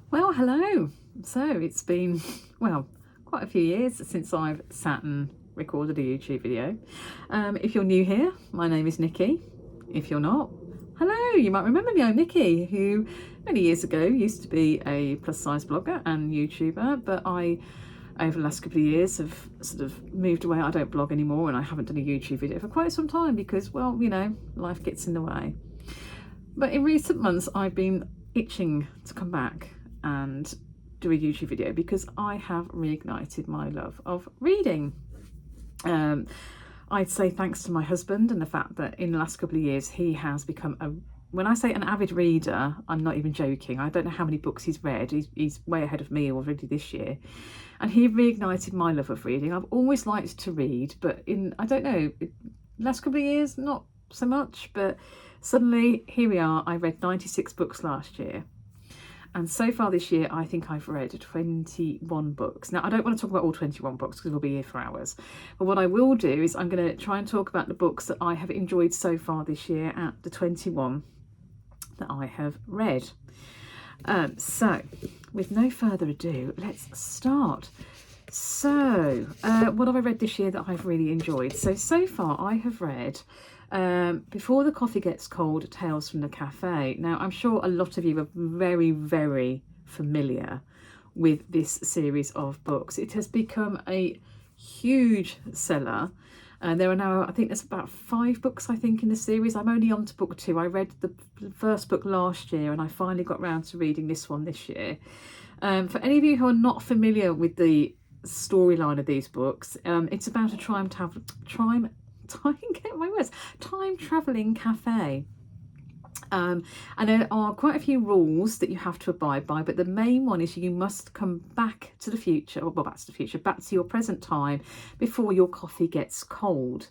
Well, hello. So it's been, well, quite a few years since I've sat and recorded a YouTube video. If you're new here, my name is Nikki. If you're not, hello. You might remember me. I'm Nikki, who many years ago used to be a plus size blogger and YouTuber, but over the last couple of years, have sort of moved away. I don't blog anymore, and I haven't done a YouTube video for quite some time because, well, life gets in the way. But in recent months, I've been itching to come back and do a YouTube video because I have reignited my love of reading. I'd say thanks to my husband and the fact that in the last couple of years he has become when I say an avid reader, I'm not even joking. I don't know how many books he's read. He's way ahead of me already this year. And he reignited my love of reading. I've always liked to read, but I don't know, last couple of years, not so much, but suddenly here we are. I read 96 books last year. And so far this year, I think I've read 21 books. Now, I don't want to talk about all 21 books because we'll be here for hours. But what I will do is I'm going to try and talk about the books that I have enjoyed so far this year at the 21 that I have read. So, with no further ado, let's start. So, what have I read this year that I've really enjoyed? So far I have read Before the Coffee Gets Cold, Tales from the Cafe. Now, I'm sure a lot of you are very, very familiar with this series of books. It has become a huge seller. There are now, I think there's about 5 books, I think, in the series. I'm only on to book 2. I read the first book last year and I finally got round to reading this one this year. For any of you who are not familiar with the storyline of these books, it's about a time traveling cafe. And there are quite a few rules that you have to abide by, but the main one is you must come back to the future, back to your present time before your coffee gets cold.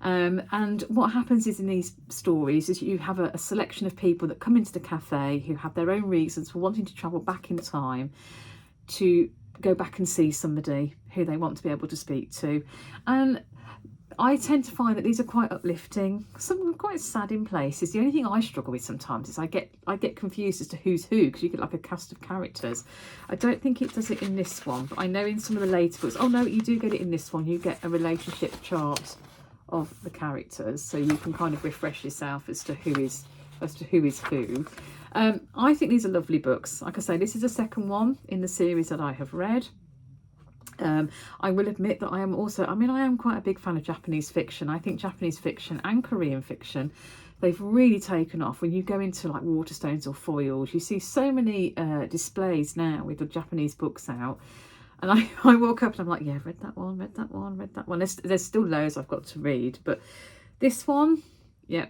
And what happens is in these stories is you have a selection of people that come into the cafe who have their own reasons for wanting to travel back in time to go back and see somebody who they want to be able to speak to. And I tend to find that these are quite uplifting, some of them quite sad in places. The only thing I struggle with sometimes is I get confused as to who's who, because you get like a cast of characters. I don't think it does it in this one, but I know in some of the later books, oh no, you do get it in this one. You get a relationship chart of the characters, so you can kind of refresh yourself as to who is who. I think these are lovely books. Like I say, this is the second one in the series that I have read. I will admit that I am quite a big fan of Japanese fiction. I think Japanese fiction and Korean fiction, they've really taken off. When you go into like Waterstones or Foils, you see so many displays now with the Japanese books out. And I walk up and I'm like, yeah, read that one. There's still loads I've got to read. But this one, yeah,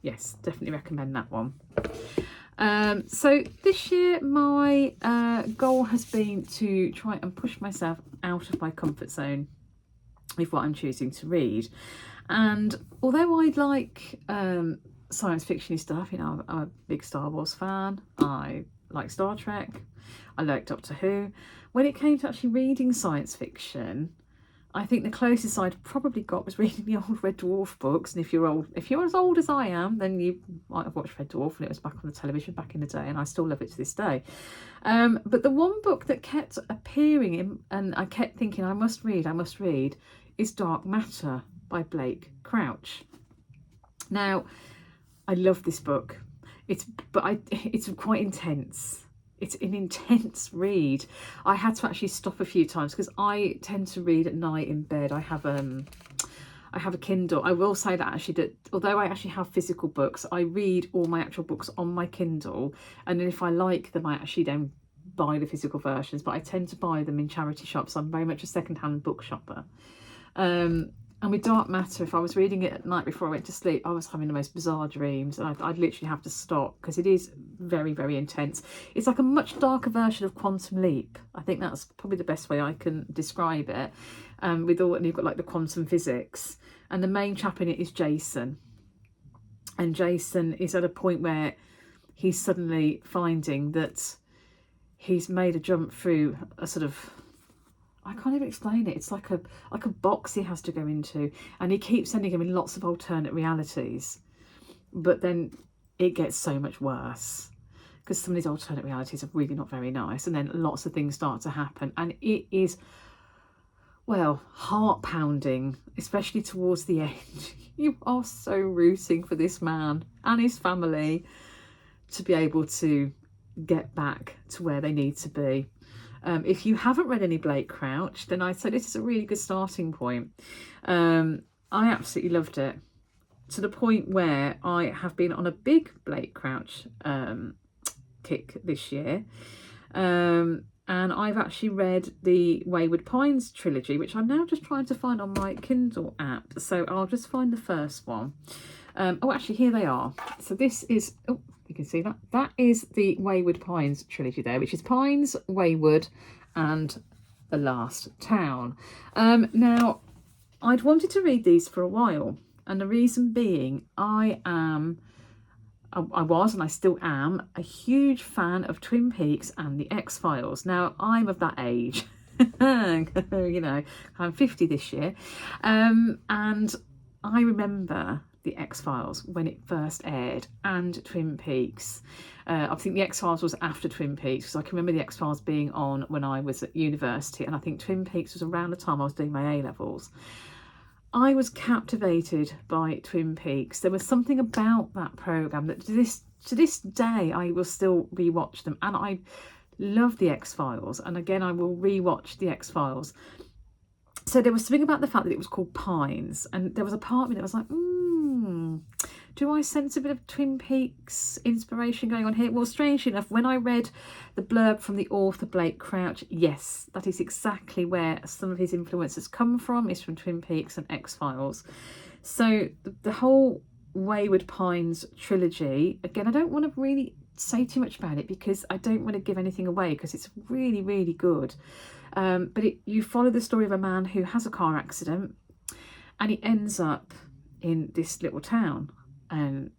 yes, definitely recommend that one. So this year my goal has been to try and push myself out of my comfort zone with what I'm choosing to read. And although I like science fiction stuff, I'm a big Star Wars fan, I like Star Trek, I like Doctor Who. When it came to actually reading science fiction, I think the closest I'd probably got was reading the old Red Dwarf books. And if you're as old as I am, then you might have watched Red Dwarf, and it was back on the television back in the day, and I still love it to this day. But the one book that kept appearing and I kept thinking I must read, is Dark Matter by Blake Crouch. Now, I love this book. It's quite intense. It's an intense read. I had to actually stop a few times because I tend to read at night in bed. I have a Kindle. I will say that although I actually have physical books, I read all my actual books on my Kindle, and then if I like them, I actually then buy the physical versions. But I tend to buy them in charity shops. I'm very much a second-hand book shopper. And with Dark Matter, if I was reading it at night before I went to sleep, I was having the most bizarre dreams, and I'd literally have to stop because it is very, very intense. It's like a much darker version of Quantum Leap. I think that's probably the best way I can describe it. And you've got like the quantum physics, and the main chap in it is Jason. And Jason is at a point where he's suddenly finding that he's made a jump through a sort of, I can't even explain it. It's like a box he has to go into, and he keeps sending him in lots of alternate realities. But then it gets so much worse because some of these alternate realities are really not very nice, and then lots of things start to happen, and it is, well, heart pounding, especially towards the end. You are so rooting for this man and his family to be able to get back to where they need to be. If you haven't read any Blake Crouch, then I'd say this is a really good starting point. I absolutely loved it, to the point where I have been on a big Blake Crouch kick this year. And I've actually read the Wayward Pines trilogy, which I'm now just trying to find on my Kindle app. So I'll just find the first one. Oh, actually, here they are. So this is, oh, you can see that. That is the Wayward Pines trilogy there, which is Pines, Wayward, and The Last Town. Now, I'd wanted to read these for a while. And the reason being, I was, and I still am, a huge fan of Twin Peaks and the X-Files. Now, I'm of that age, you know, I'm 50 this year. And I remember the X-Files when it first aired, and Twin Peaks. I think the X-Files was after Twin Peaks, because I can remember the X-Files being on when I was at university, and I think Twin Peaks was around the time I was doing my A-levels. I was captivated by Twin Peaks. There was something about that programme that to this day I will still rewatch them, and I love the X-Files, and again I will rewatch the X-Files. So there was something about the fact that it was called Pines, and there was a part of me that was like, do I sense a bit of Twin Peaks inspiration going on here? Well, strangely enough, when I read the blurb from the author Blake Crouch, yes, that is exactly where some of his influences come from, is from Twin Peaks and X-Files. So the whole Wayward Pines trilogy, again, I don't want to really say too much about it because I don't want to give anything away, because it's really, really good. But you follow the story of a man who has a car accident, and he ends up in this little town, and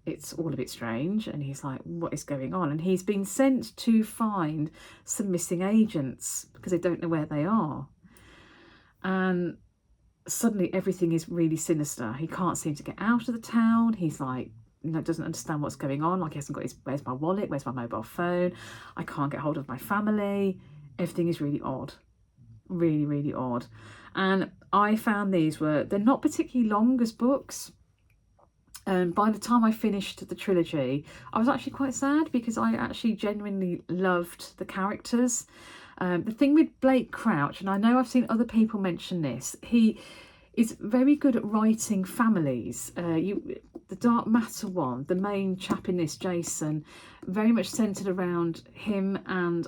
it's all a bit strange, and he's like, what is going on? And he's been sent to find some missing agents because they don't know where they are. And suddenly everything is really sinister. He can't seem to get out of the town. He's like, you know, doesn't understand what's going on. Like, he hasn't got his, where's my wallet? Where's my mobile phone? I can't get hold of my family. Everything is really odd. Really, really odd. And I found they're not particularly long as books. By the time I finished the trilogy, I was actually quite sad, because I actually genuinely loved the characters. The thing with Blake Crouch, and I know I've seen other people mention this, he is very good at writing families. The Dark Matter one, the main chap in this, Jason, very much centred around him and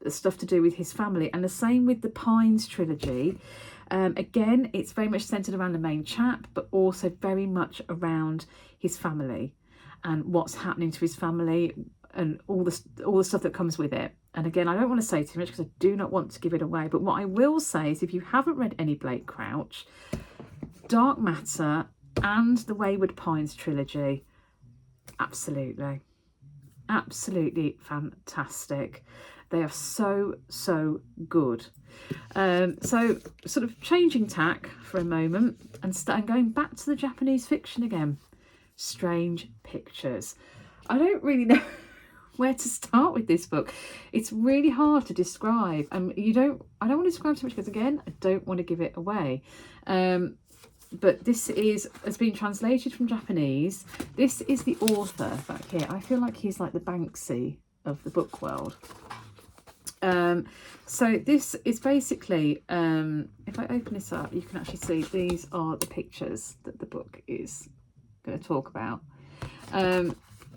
stuff to do with his family. And the same with the Pines trilogy. Again, it's very much centred around the main chap, but also very much around his family and what's happening to his family and all the stuff that comes with it. And again, I don't want to say too much because I do not want to give it away. But what I will say is, if you haven't read any Blake Crouch, Dark Matter and the Wayward Pines trilogy, absolutely fantastic. They are so good. So sort of changing tack for a moment and going back to the Japanese fiction again. Strange Pictures. I don't really know where to start with this book. It's really hard to describe. I don't want to describe too much because, again, I don't want to give it away. But this has been translated from Japanese. This is the author back here. I feel like he's like the Banksy of the book world. So this is basically, if I open this up, you can actually see these are the pictures that the book is going to talk about.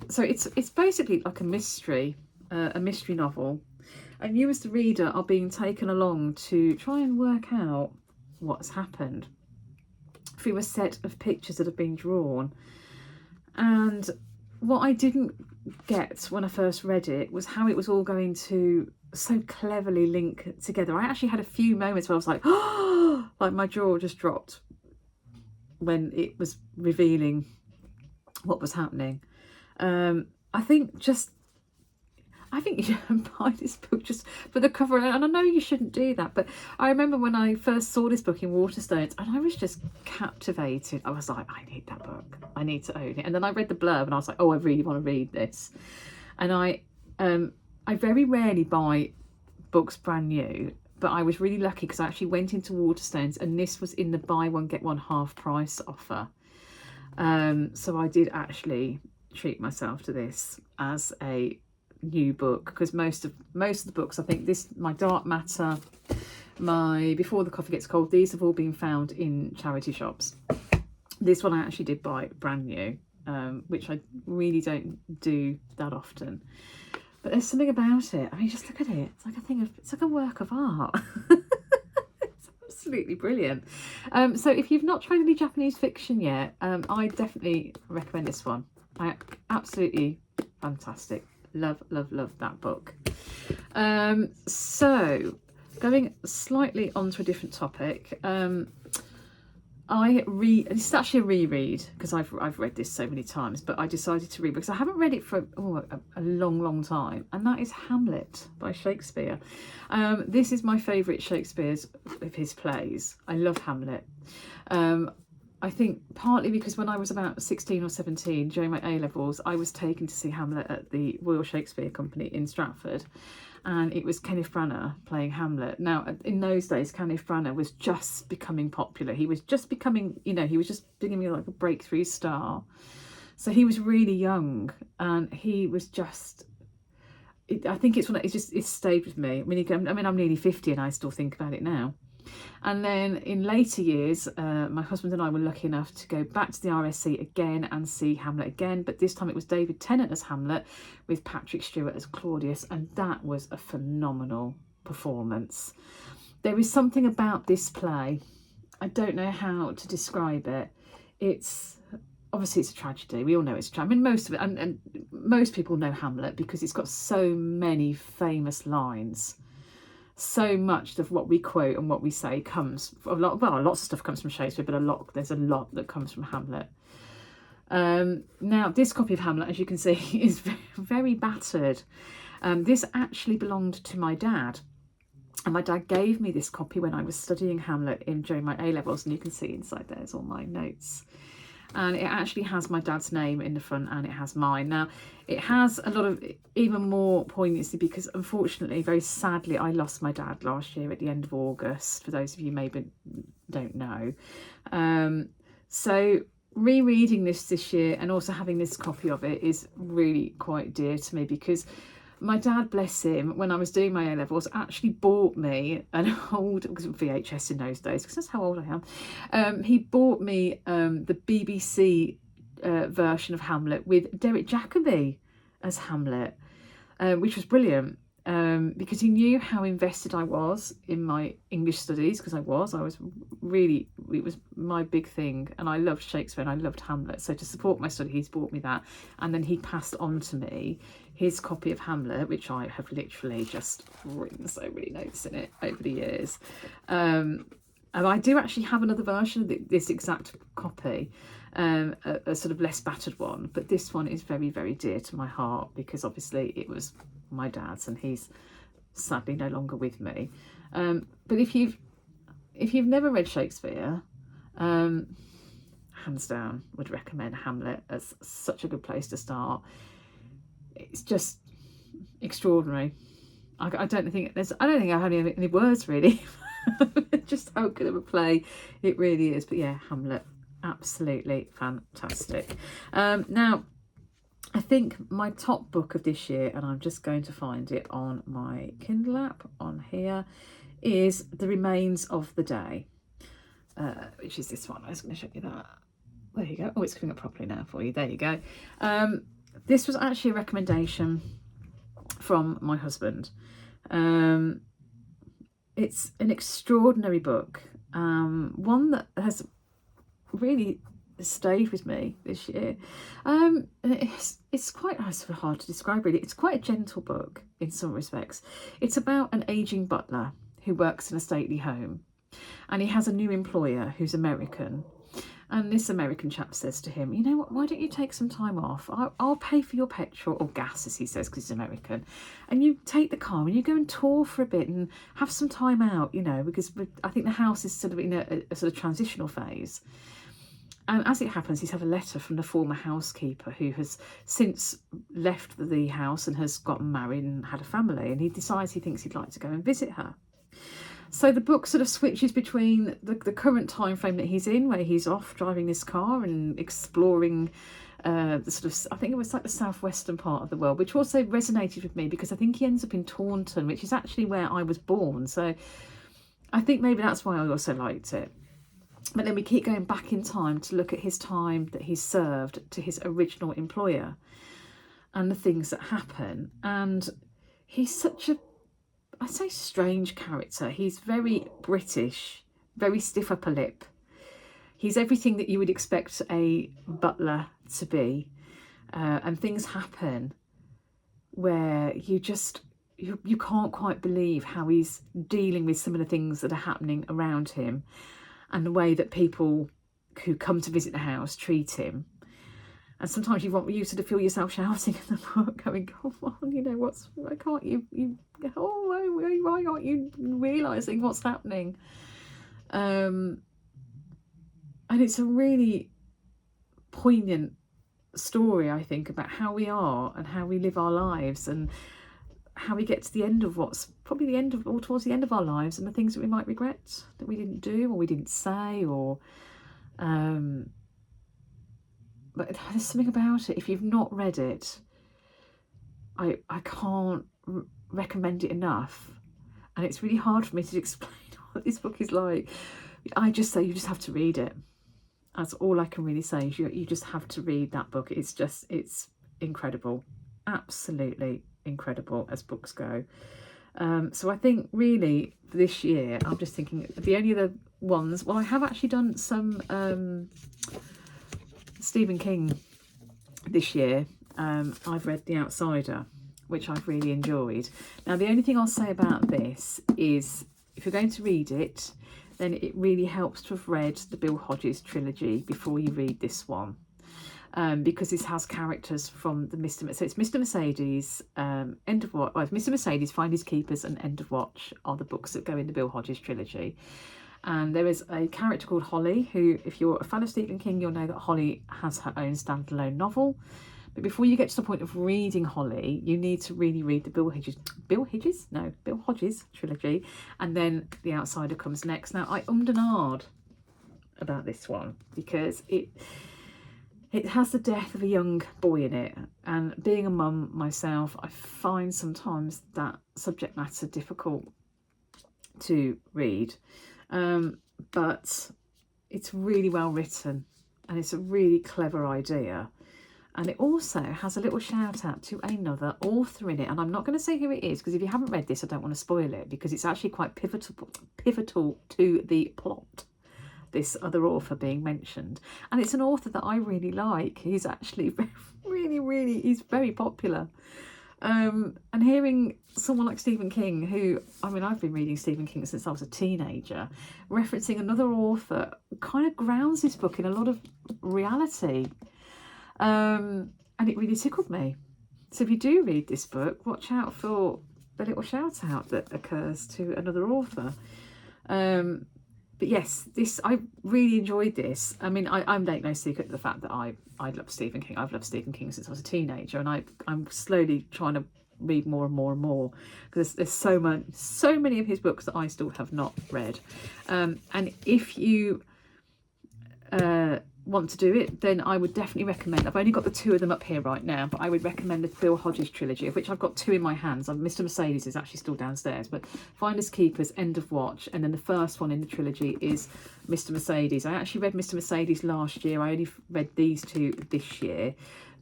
So it's basically like a mystery novel, and you as the reader are being taken along to try and work out what's happened through a set of pictures that have been drawn. And what I didn't get when I first read it was how it was all going to so cleverly link together. I actually had a few moments where I was like, oh, like my jaw just dropped when it was revealing what was happening. I think you should buy this book just for the cover, and I know you shouldn't do that, but I remember when I first saw this book in Waterstones, and I was just captivated. I was like, I need that book, I need to own it. And then I read the blurb and I was like, oh, I really want to read this. And I very rarely buy books brand new, but I was really lucky because I actually went into Waterstones and this was in the buy one get one half price offer. So I did actually treat myself to this as a new book, because most of the books, I think my Dark Matter, my Before the Coffee Gets Cold, these have all been found in charity shops. This one I actually did buy brand new, which I really don't do that often. But there's something about it. I mean, just look at it. It's like a work of art. It's absolutely brilliant. So if you've not tried any Japanese fiction yet, I definitely recommend this one. Absolutely fantastic. Love, love, love that book. So going slightly onto a different topic. This is actually a reread because I've read this so many times, but I decided to read because I haven't read it for a long time, and that is Hamlet by Shakespeare. This is my favourite Shakespeare's of his plays. I love Hamlet. I think partly because when I was about 16 or 17 during my A-levels, I was taken to see Hamlet at the Royal Shakespeare Company in Stratford. And it was Kenneth Branagh playing Hamlet. Now, in those days, Kenneth Branagh was just becoming popular. He was just becoming, he was just becoming like a breakthrough star. So he was really young, and he was just, I think it's it stayed with me. I'm nearly 50 and I still think about it now. And then in later years, my husband and I were lucky enough to go back to the RSC again and see Hamlet again, but this time it was David Tennant as Hamlet with Patrick Stewart as Claudius, and that was a phenomenal performance. There is something about this play, I don't know how to describe it. It's obviously it's a tragedy. We all know it's a tragedy. I mean, most of it, and most people know Hamlet because it's got so many famous lines. So much of what we quote and what we say comes lots of stuff comes from Shakespeare, but there's a lot that comes from Hamlet. Now this copy of Hamlet, as you can see, is very battered. This actually belonged to my dad, and my dad gave me this copy when I was studying Hamlet during my A-levels, and you can see inside there's all my notes. And it actually has my dad's name in the front, and it has mine. Now, it has a lot of even more poignancy because, unfortunately, very sadly, I lost my dad last year at the end of August, for those of you maybe don't know. So rereading this year and also having this copy of it is really quite dear to me, because my dad, bless him, when I was doing my A-levels, actually bought me an old, because VHS in those days, because that's how old I am. He bought me the BBC version of Hamlet with Derek Jacobi as Hamlet, which was brilliant. Because he knew how invested I was in my English studies, because I was really, it was my big thing, and I loved Shakespeare and I loved Hamlet. So to support my study, he's bought me that, and then he passed on to me his copy of Hamlet, which I have literally just written so many notes in it over the years. And I do actually have another version of this exact copy, a sort of less battered one, but this one is very, very dear to my heart because obviously it was my dad's and he's sadly no longer with me. But if you've never read Shakespeare, hands down would recommend Hamlet as such a good place to start. It's just extraordinary. I don't think I have any words really. Just how good of a play it really is. But yeah, Hamlet, absolutely fantastic. Now, I think my top book of this year, and I'm just going to find it on my Kindle app on here, is The Remains of the Day, which is this one. I was going to show you that. There you go. Oh, it's coming up properly now for you. There you go. This was actually a recommendation from my husband. It's an extraordinary book, one that has really stayed with me this year. It's quite hard to describe really. It's quite a gentle book in some respects. It's about an ageing butler who works in a stately home, and he has a new employer who's American. And this American chap says to him, you know what, why don't you take some time off? I'll pay for your petrol, or gas as he says because he's American. And you take the car and you go and tour for a bit and have some time out, because I think the house is sort of in a sort of transitional phase. And as it happens, he's had a letter from the former housekeeper who has since left the house and has gotten married and had a family. And he decides he thinks he'd like to go and visit her. So the book sort of switches between the current time frame that he's in, where he's off driving this car and exploring the sort of, I think it was like the southwestern part of the world, which also resonated with me because I think he ends up in Taunton, which is actually where I was born. So I think maybe that's why I also liked it. But then we keep going back in time to look at his time that he served to his original employer and the things that happen. And he's such a, I say, strange character. He's very British, very stiff upper lip. He's everything that you would expect a butler to be. And things happen where you just, you can't quite believe how he's dealing with some of the things that are happening around him and the way that people who come to visit the house treat him. And sometimes you want you sort of feel yourself shouting in the book, going, "Come on, you know, why can't you why aren't you realising what's happening?" And it's a really poignant story, I think, about how we are and how we live our lives and how we get to the end of what's probably the end of, or towards the end of our lives, and the things that we might regret that we didn't do or we didn't say, or but there's something about it. If you've not read it, I can't recommend it enough, and it's really hard for me to explain what this book is like. I just say you just have to read it. That's all I can really say. Is you just have to read that book. It's incredible, absolutely incredible as books go. So I think really this year I'm just thinking the only other ones, well, I have actually done some Stephen King this year. I've read The Outsider, which I've really enjoyed. Now the only thing I'll say about this is if you're going to read it, then it really helps to have read the Bill Hodges trilogy before you read this one. Because this has characters from the so it's Mr. Mercedes, End of Watch, Mr. Mercedes, Finders Keepers and End of Watch are the books that go in the Bill Hodges trilogy. And there is a character called Holly who, if you're a fan of Stephen King, you'll know that Holly has her own standalone novel. But before you get to the point of reading Holly, you need to really read the Bill Hodges trilogy, and then The Outsider comes next. Now, I ummed and ahed about this one because it has the death of a young boy in it, and being a mum myself, I find sometimes that subject matter difficult to read, but it's really well written and it's a really clever idea. And it also has a little shout out to another author in it. And I'm not going to say who it is, because if you haven't read this, I don't want to spoil it, because it's actually quite pivotal to the plot, this other author being mentioned. And it's an author that I really like. He's actually he's very popular. And hearing someone like Stephen King, who, I mean, I've been reading Stephen King since I was a teenager, referencing another author kind of grounds this book in a lot of reality. And it really tickled me. So if you do read this book, watch out for the little shout out that occurs to another author. But yes, I really enjoyed this. I mean, I make no secret of the fact that I love Stephen King. I've loved Stephen King since I was a teenager, and I'm slowly trying to read more and more and more, because there's so many of his books that I still have not read. And if you want to do it, then I would definitely recommend, I've only got the two of them up here right now, but I would recommend the Bill Hodges trilogy, of which I've got two in my hands. Mr. Mercedes is actually still downstairs, but Finders Keepers, End of Watch, and then the first one in the trilogy is Mr. Mercedes. I actually read Mr. Mercedes last year. I only read these two this year.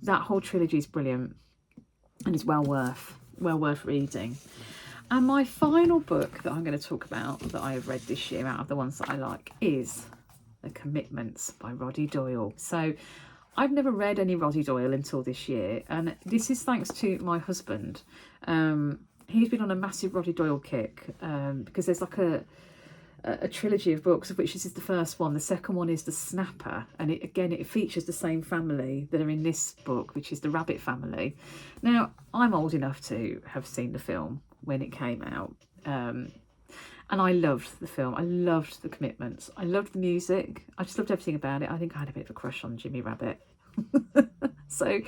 That whole trilogy is brilliant and is well worth reading. And my final book that I'm going to talk about that I have read this year out of the ones that I like is The Commitments by Roddy Doyle. So I've never read any Roddy Doyle until this year, and this is thanks to my husband. He's been on a massive Roddy Doyle kick, because there's like a trilogy of books, of which this is the first one. The second one is The Snapper, and it features the same family that are in this book, which is the Rabbit family. Now, I'm old enough to have seen the film when it came out, And I loved the film. I loved the commitments. I loved the music. I just loved everything about it. I think I had a bit of a crush on Jimmy Rabbit. So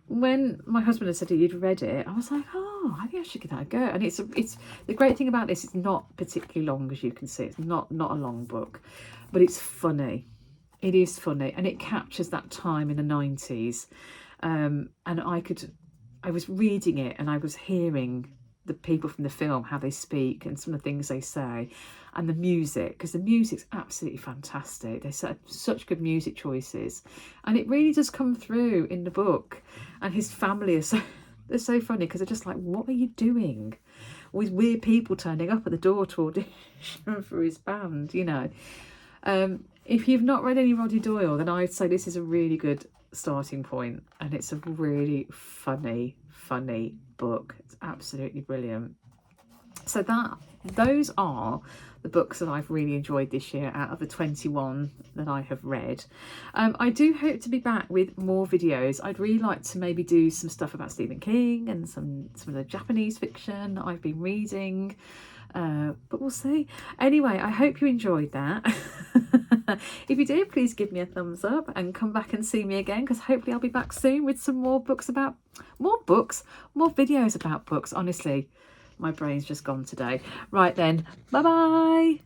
when my husband had said he'd read it, I was like, oh, I think I should give that a go. And it's the great thing about this, it's not particularly long, as you can see. It's not a long book, but it's funny. It is funny, and it captures that time in the 90s. And I was reading it and I was hearing the people from the film, how they speak and some of the things they say, and the music, because the music's absolutely fantastic. They said such good music choices, and it really does come through in the book. And his family are they're so funny, because they're just like, what are you doing? All these weird people turning up at the door to audition for his band, you know. If you've not read any Roddy Doyle, then I'd say this is a really good starting point, and it's a really funny book. It's absolutely brilliant. So those are the books that I've really enjoyed this year out of the 21 that I have read. I do hope to be back with more videos. I'd really like to maybe do some stuff about Stephen King and some of the Japanese fiction that I've been reading, but we'll see. Anyway, I hope you enjoyed that. If you did, please give me a thumbs up and come back and see me again, because hopefully I'll be back soon with some more videos about books. Honestly, my brain's just gone today. Right then, bye bye.